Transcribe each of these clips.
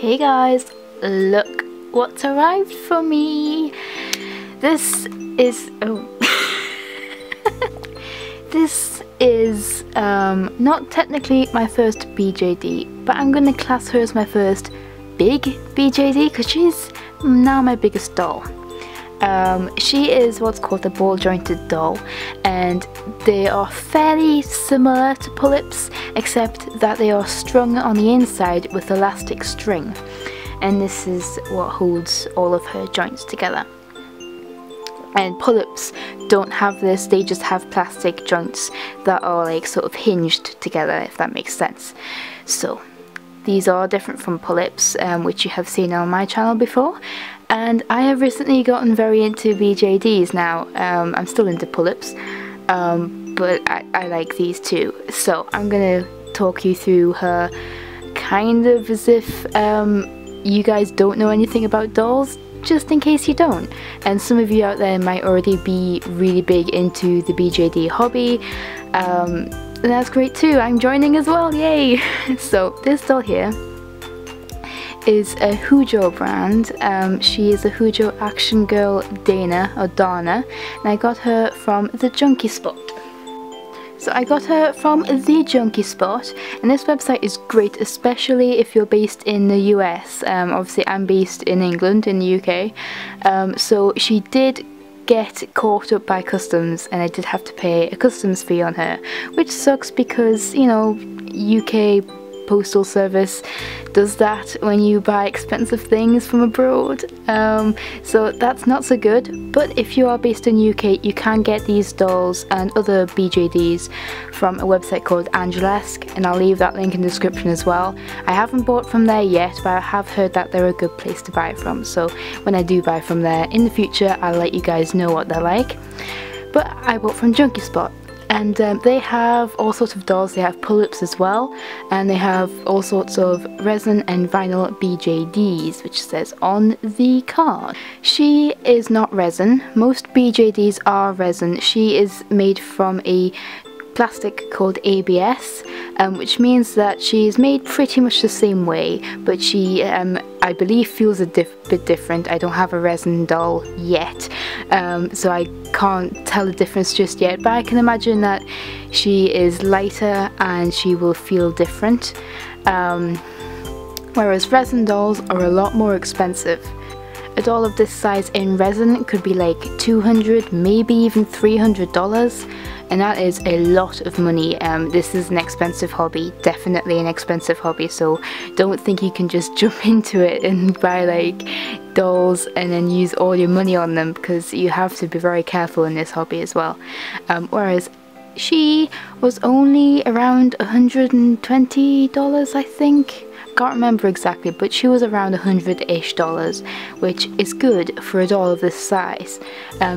Hey guys, look what's arrived for me. This is this is not technically my first BJD, but I'm gonna class her as my first big BJD because she's now my biggest doll. She is what's called a ball jointed doll, and they are fairly similar to pull-ups, except that they are strung on the inside with elastic string, and this is what holds all of her joints together. And pull-ups don't have this, they just have plastic joints that are like sort of hinged together, if that makes sense. So these are different from pull-ups, which you have seen on my channel before. And I have recently gotten very into BJDs now. I'm still into pull-ups, but I like these too. So I'm gonna talk you through her kind of as if you guys don't know anything about dolls, just in case you don't. And some of you out there might already be really big into the BJD hobby. And that's great too, I'm joining as well, yay! So this doll here is a Hujoo brand. She is a Hujoo action girl Dana, and I got her from the Junkie Spot. So I got her from the Junkie Spot, and this website is great, especially if you're based in the US. Obviously I'm based in England, in the UK, so she did get caught up by customs, and I did have to pay a customs fee on her, which sucks because, you know, UK postal service does that when you buy expensive things from abroad, so that's not so good. But if you are based in UK, you can get these dolls and other BJDs from a website called Angelesque, and I'll leave that link in the description as well. I haven't bought from there yet, but I have heard that they're a good place to buy from, so when I do buy from there in the future, I'll let you guys know what they're like. But I bought from Junkie Spot. And they have all sorts of dolls. They have pull-ups as well, and they have all sorts of resin and vinyl BJDs, which says on the card. She is not resin. Most BJDs are resin. She is made from a plastic called ABS, which means that she is made pretty much the same way, but she I believe feels a bit different. I don't have a resin doll yet, so I can't tell the difference just yet, but I can imagine that she is lighter and she will feel different, whereas resin dolls are a lot more expensive. A doll of this size in resin could be like $200, maybe even $300, and that is a lot of money. This is an expensive hobby, definitely an expensive hobby, so don't think you can just jump into it and buy like dolls and then use all your money on them, because you have to be very careful in this hobby as well. Whereas she was only around $120, I think. Can't remember exactly, but she was around $100-ish, which is good for a doll of this size.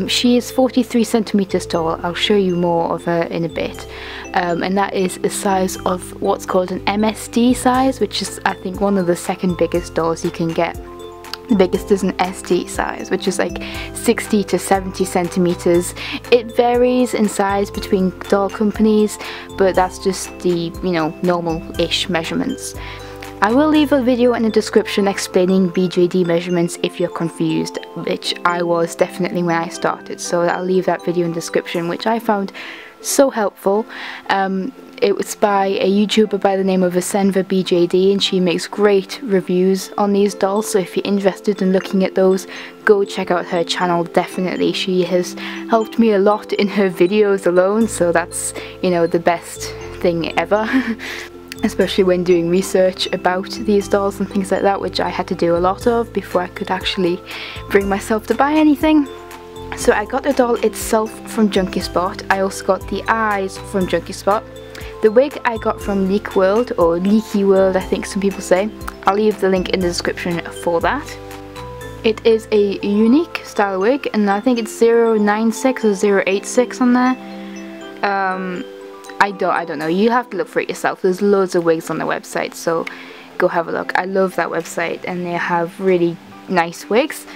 She is 43 centimeters tall. I'll show you more of her in a bit, and that is a size of what's called an MSD size, which is I think one of the second biggest dolls you can get. The biggest is an SD size, which is like 60 to 70 centimeters. It varies in size between doll companies, but that's just the, you know, normal-ish measurements. I will leave a video in the description explaining BJD measurements if you're confused, which I was definitely when I started, so I'll leave that video in the description, which I found so helpful. It was by a YouTuber by the name of Asenva BJD, and she makes great reviews on these dolls, so if you're interested in looking at those, go check out her channel, definitely. She has helped me a lot in her videos alone, so that's, you know, the best thing ever. Especially when doing research about these dolls and things like that, which I had to do a lot of before I could actually bring myself to buy anything. So I got the doll itself from Junkie Spot. I also got the eyes from Junkie Spot. The wig I got from Leak World, or Leaky World I think some people say. I'll leave the link in the description for that. It is a unique style wig, and I think it's 096 or 086 on there. I don't know, you have to look for it yourself. There's loads of wigs on the website, so go have a look. I love that website, and they have really nice wigs,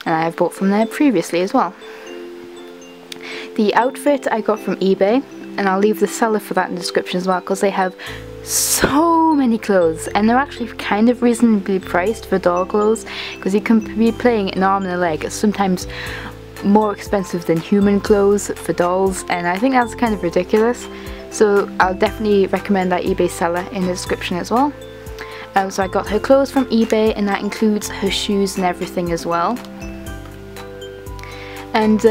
and I have bought from there previously as well. The outfit I got from eBay, and I'll leave the seller for that in the description as well, because they have so many clothes, and they're actually kind of reasonably priced for doll clothes, because you can be playing an arm and a leg, sometimes more expensive than human clothes for dolls, and I think that's kind of ridiculous. So I'll definitely recommend that eBay seller in the description as well. So I got her clothes from eBay, and that includes her shoes and everything as well. And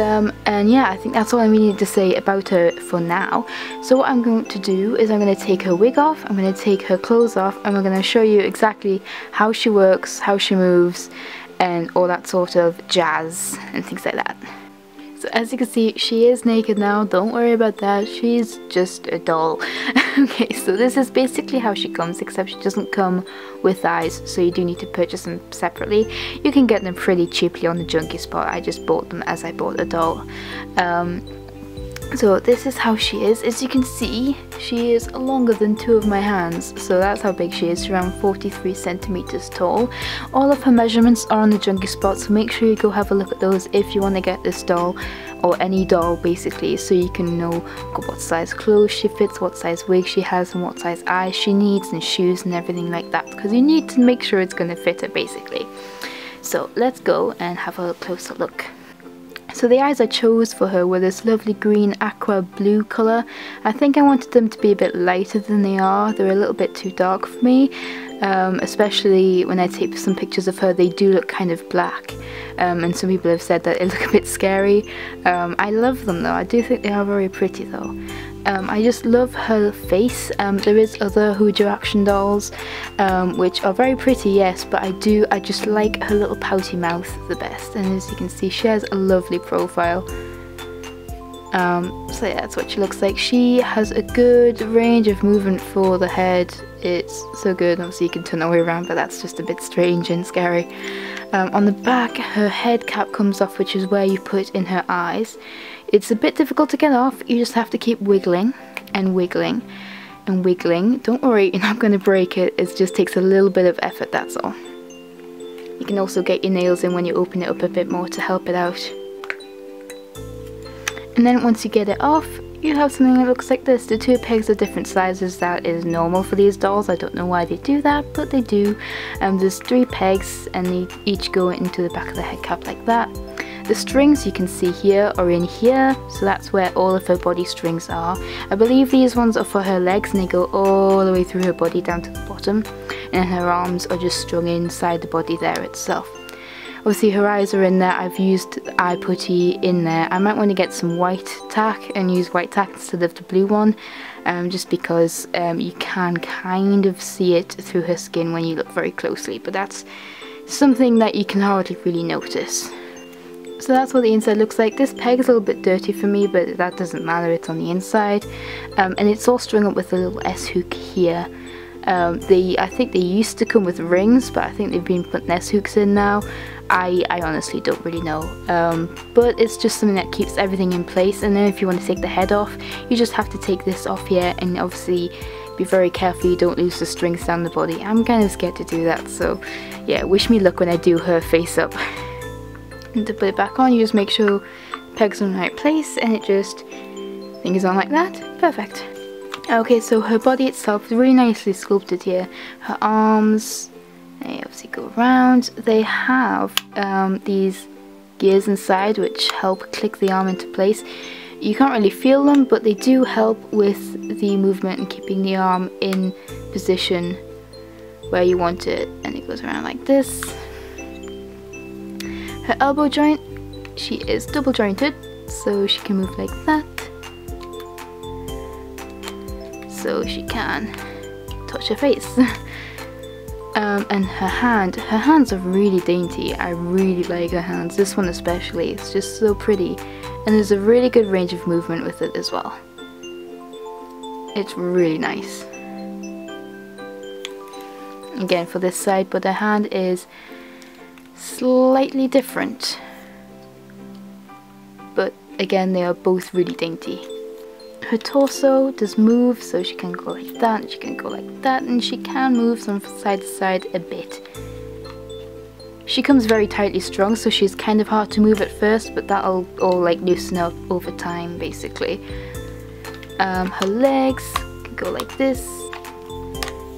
yeah, I think that's all I really need to say about her for now. So what I'm going to do is I'm going to take her wig off, I'm going to take her clothes off, and we're going to show you exactly how she works, how she moves, and all that sort of jazz and things like that. So as you can see, she is naked now, don't worry about that, she's just a doll. Okay, so this is basically how she comes, except she doesn't come with eyes, so you do need to purchase them separately. You can get them pretty cheaply on the junkie spot. I just bought them as I bought a doll. So this is how she is. As you can see, she is longer than 2 of my hands, so that's how big she is. She's around 43 centimeters tall. All of her measurements are on the junkie spot, so make sure you go have a look at those if you want to get this doll, or any doll basically, so you can know what size clothes she fits, what size wig she has, and what size eyes she needs, and shoes and everything like that, because you need to make sure it's going to fit her basically. So let's go and have a closer look. So the eyes I chose for her were this lovely green aqua blue colour. I think I wanted them to be a bit lighter than they are. They're a little bit too dark for me, especially when I take some pictures of her. They do look kind of black, and some people have said that they look a bit scary. I love them though, I do think they are very pretty though. I just love her face. There is other Hujoo action dolls which are very pretty, yes, but I just like her little pouty mouth the best, and as you can see she has a lovely profile. So yeah, that's what she looks like. She has a good range of movement for the head. It's so good. Obviously you can turn the way around, but that's just a bit strange and scary. On the back, her head cap comes off, which is where you put in her eyes. It's a bit difficult to get off. You just have to keep wiggling and wiggling and wiggling. Don't worry, you're not going to break it. It just takes a little bit of effort, that's all. You can also get your nails in when you open it up a bit more to help it out. And then once you get it off, you have something that looks like this. The 2 pegs are different sizes. That is normal for these dolls. I don't know why they do that, but they do. There's 3 pegs, and they each go into the back of the head cap like that. The strings you can see here are in here, so that's where all of her body strings are. I believe these ones are for her legs, and they go all the way through her body down to the bottom, and her arms are just strung inside the body there itself. Obviously her eyes are in there. I've used eye putty in there. I might want to get some white tack and use white tack instead of the blue one, just because you can kind of see it through her skin when you look very closely, but that's something that you can hardly really notice. So that's what the inside looks like. This peg is a little bit dirty for me, but that doesn't matter, it's on the inside. And it's all strung up with a little S-hook here. I think they used to come with rings, but I think they've been putting S-hooks in now. I honestly don't really know, but it's just something that keeps everything in place. And then if you want to take the head off, you just have to take this off here, and obviously be very careful you don't lose the strings down the body. I'm kind of scared to do that, so yeah, wish me luck when I do her face up. And to put it back on, you just make sure the pegs are in the right place, and it just fingers on like that. Perfect. Okay, so her body itself is really nicely sculpted here. Her arms, they obviously go around. They have these gears inside which help click the arm into place. You can't really feel them, but they do help with the movement and keeping the arm in position where you want it, and it goes around like this. Her elbow joint, she is double jointed, so she can move like that, so she can touch her face. And her hands are really dainty. I really like her hands, this one especially. It's just so pretty, and there's a really good range of movement with it as well. It's really nice. Again for this side, but her hand is slightly different, but again they are both really dainty. Her torso does move, so she can go like that, and she can go like that, and she can move from side to side a bit. She comes very tightly strung, so she's kind of hard to move at first, but that'll all like loosen up over time basically. Her legs can go like this,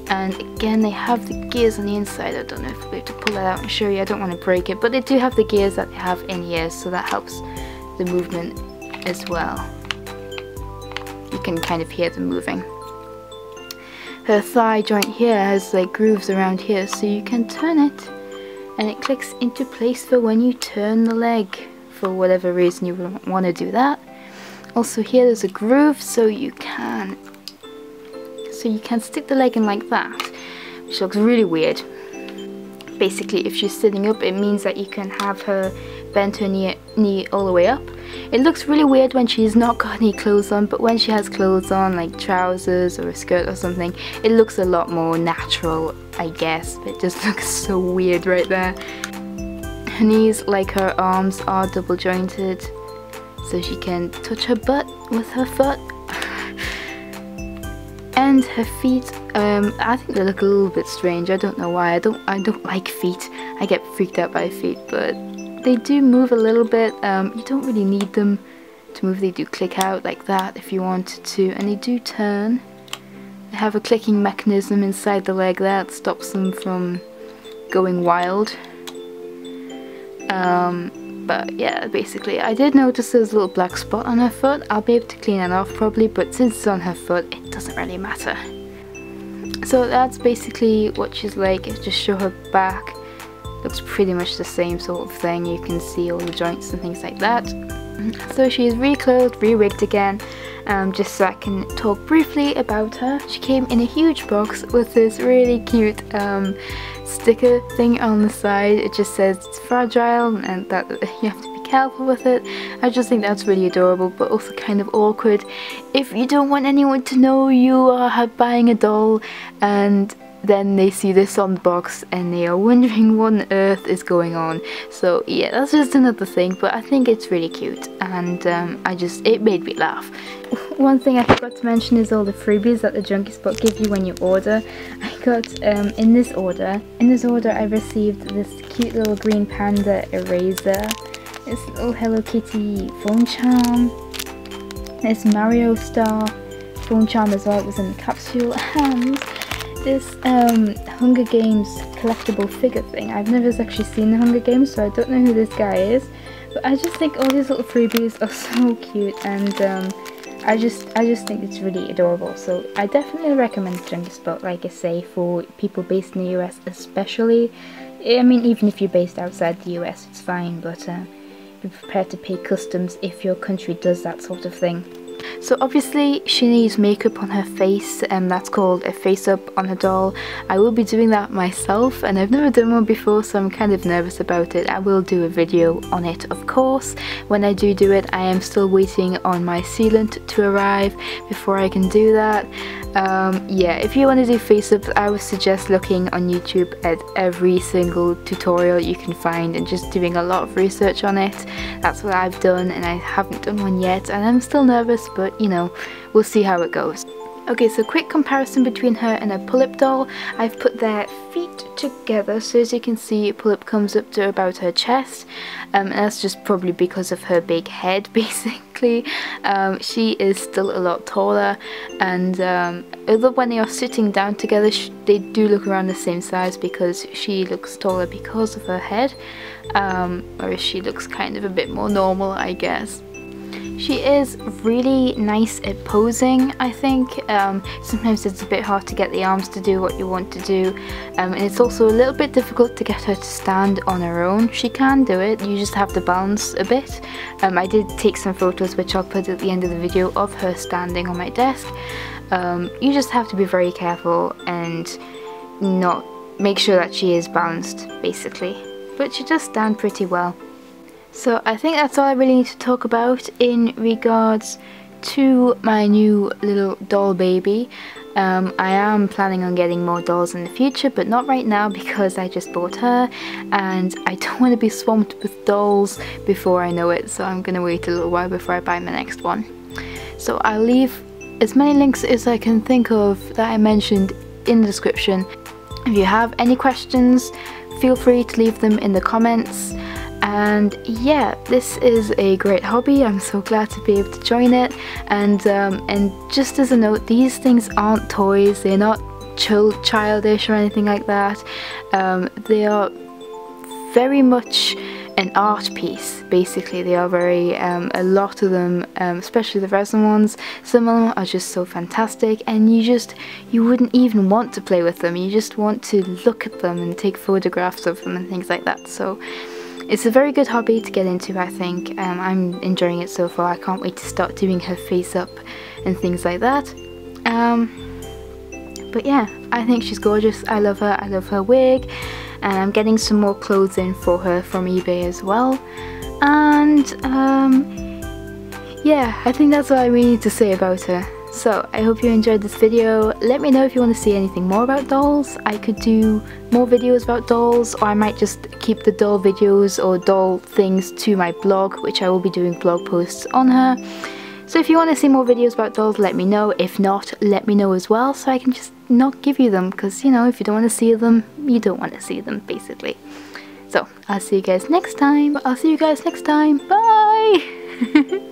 And again, they have the gears on the inside. I don't know if I'll be able to pull that out and show you. I don't want to break it, but they do have the gears that they have in here, so that helps the movement as well. You can kind of hear them moving. Her thigh joint here has like grooves around here, so you can turn it and it clicks into place for when you turn the leg, for whatever reason you want to do that. Also here there's a groove, so you can stick the leg in like that, which looks really weird. Basically, if she's sitting up, it means that you can have her bend her knee all the way up. It looks really weird when she's not got any clothes on, but when she has clothes on, like trousers or a skirt or something, it looks a lot more natural, I guess. It just looks so weird right there. Her knees, like her arms, are double jointed, so she can touch her butt with her foot. And her feet, I think they look a little bit strange. I don't know why. I don't like feet. I get freaked out by feet, but they do move a little bit. You don't really need them to move. They do click out like that if you wanted to, and they do turn. They have a clicking mechanism inside the leg that stops them from going wild. But yeah, basically, I did notice there's a little black spot on her foot. I'll be able to clean it off probably, but since it's on her foot, it doesn't really matter. So that's basically what she's like. Just show her back. Looks pretty much the same sort of thing. You can see all the joints and things like that. So she's reclothed, re-wigged again, just so I can talk briefly about her. She came in a huge box with this really cute sticker thing on the side. It just says it's fragile and that you have to be careful with it. I just think that's really adorable, but also kind of awkward if you don't want anyone to know you are buying a doll and then they see this on the box and they are wondering what on earth is going on. So yeah, that's just another thing, but I think it's really cute, and it made me laugh. One thing I forgot to mention is all the freebies that the Junkie Spot gives you when you order. I got in this order I received this cute little green panda eraser, this little Hello Kitty phone charm, this Mario Star phone charm as well. It was in the capsule, and this Hunger Games collectible figure thing. I've never actually seen the Hunger Games, so I don't know who this guy is, but I just think all these little freebies are so cute, and I just think it's really adorable. So I definitely recommend Junkie Spot, like I say, for people based in the US especially. I mean, even if you're based outside the US, it's fine, but be prepared to pay customs if your country does that sort of thing. So obviously she needs makeup on her face, and that's called a face up on her doll. I will be doing that myself, and I've never done one before, so I'm kind of nervous about it. I will do a video on it, of course. When I do it, I am still waiting on my sealant to arrive before I can do that. Yeah, if you want to do face ups, I would suggest looking on YouTube at every single tutorial you can find and just doing a lot of research on it. That's what I've done, and I haven't done one yet, and I'm still nervous, but you know, we'll see how it goes. Okay, so quick comparison between her and a pull-up doll. I've put their feet together, so as you can see, pull-up comes up to about her chest, and that's just probably because of her big head, basically. She is still a lot taller, and although when they are sitting down together, they do look around the same size because she looks taller because of her head, whereas she looks kind of a bit more normal, I guess. She is really nice at posing, I think. Sometimes it's a bit hard to get the arms to do what you want to do, and it's also a little bit difficult to get her to stand on her own. She can do it, you just have to balance a bit. I did take some photos which I'll put at the end of the video of her standing on my desk. You just have to be very careful and not make sure that she is balanced, basically. But she does stand pretty well. So I think that's all I really need to talk about in regards to my new little doll baby. I am planning on getting more dolls in the future, but not right now because I just bought her and I don't want to be swamped with dolls before I know it, so I'm going to wait a little while before I buy my next one. So I'll leave as many links as I can think of that I mentioned in the description. If you have any questions, feel free to leave them in the comments. And yeah, this is a great hobby. I'm so glad to be able to join it. And just as a note, these things aren't toys. They're not childish or anything like that. They are very much an art piece, basically. They are very, a lot of them, especially the resin ones, some of them are just so fantastic, and you wouldn't even want to play with them. You just want to look at them and take photographs of them and things like that. So it's a very good hobby to get into, I think. I'm enjoying it so far. I can't wait to start doing her face up and things like that. But yeah, I think she's gorgeous. I love her. I love her wig. And I'm getting some more clothes in for her from eBay as well. And yeah, I think that's all I really need to say about her. So I hope you enjoyed this video. Let me know if you want to see anything more about dolls. I could do more videos about dolls, or I might just keep the doll videos or doll things to my blog, which I will be doing blog posts on her. So if you want to see more videos about dolls, let me know. If not, let me know as well, so I can just not give you them, because, you know, if you don't want to see them, you don't want to see them, basically. So I'll see you guys next time. Bye!